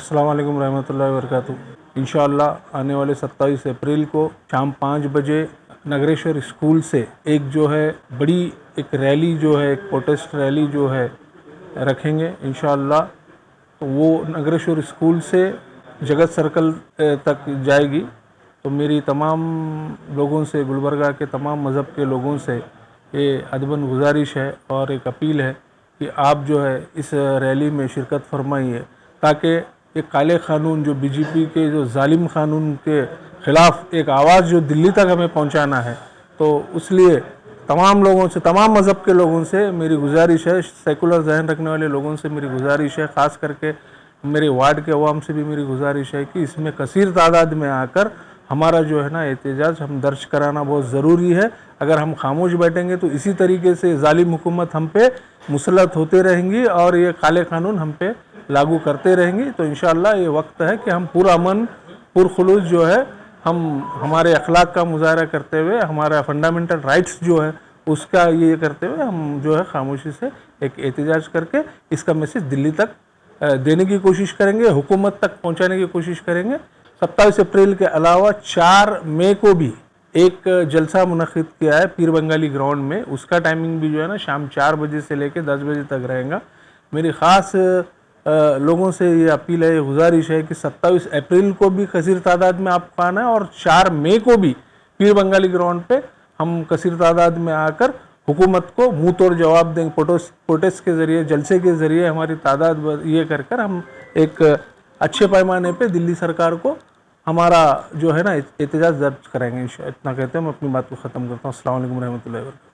अस्सलाम वालेकुम रहमतुल्लाहि वबरकातुहू। इंशाअल्लाह आने वाले 27 अप्रैल को शाम 5 बजे नगरेश्वर स्कूल से एक जो है बड़ी एक रैली जो है, एक प्रोटेस्ट रैली जो है रखेंगे इंशाअल्लाह। तो वो नगरेश्वर स्कूल से जगत सर्कल तक जाएगी। तो मेरी तमाम लोगों से, गुलबर्गा के तमाम मज़हब के लोगों से ये अदबन गुजारिश है और एक अपील है कि आप जो है इस रैली में शिरकत फरमाइए, ताकि ये काले क़ानून जो बीजेपी के जो जालिम क़ानून के ख़िलाफ़ एक आवाज़ जो दिल्ली तक हमें पहुंचाना है, तो इसलिए तमाम लोगों से, तमाम मज़हब के लोगों से मेरी गुजारिश है, सेकुलर जहन रखने वाले लोगों से मेरी गुजारिश है, ख़ास करके मेरे वार्ड के अवाम से भी मेरी गुजारिश है कि इसमें कसीर तादाद में आकर हमारा जो है ना एहतजाज हम दर्ज कराना बहुत ज़रूरी है। अगर हम खामोश बैठेंगे तो इसी तरीके से जालिम हुकूमत हम पे मुसलत होते रहेंगी और ये काले क़ानून हम पे लागू करते रहेंगी। तो इंशाअल्लाह ये वक्त है कि हम पुरअमन पुरखुलूस जो है हम हमारे अखलाक का मुजाहरा करते हुए, हमारा फंडामेंटल राइट्स जो है उसका ये करते हुए हम जो है खामोशी से एक एहतजाज करके इसका मैसेज दिल्ली तक देने की कोशिश करेंगे, हुकूमत तक पहुंचाने की कोशिश करेंगे। 27 अप्रैल के अलावा 4 मई को भी एक जलसा मुनक़िद किया है पीर बंगाली ग्राउंड में। उसका टाइमिंग भी जो है ना शाम 4 बजे से लेकर 10 बजे तक रहेगा। मेरी ख़ास लोगों से ये अपील है, गुजारिश है कि 27 अप्रैल को भी कसीर तादाद में आपको आना है और 4 मई को भी पीर बंगाली ग्राउंड पे हम कसीर तादाद में आकर हुकूमत को मुँह तोड़ जवाब देंगे। प्रोटेस्ट के ज़रिए, जलसे के ज़रिए हमारी तादाद ये कर हम एक अच्छे पैमाने पे दिल्ली सरकार को हमारा जो है ना एहतजाज दर्ज कराएंगे। इतना कहते हैं मैं अपनी बात को ख़त्म करता हूँ। अस्सलाम वालेकुम रहमतुल्लाहि व बरकातहू।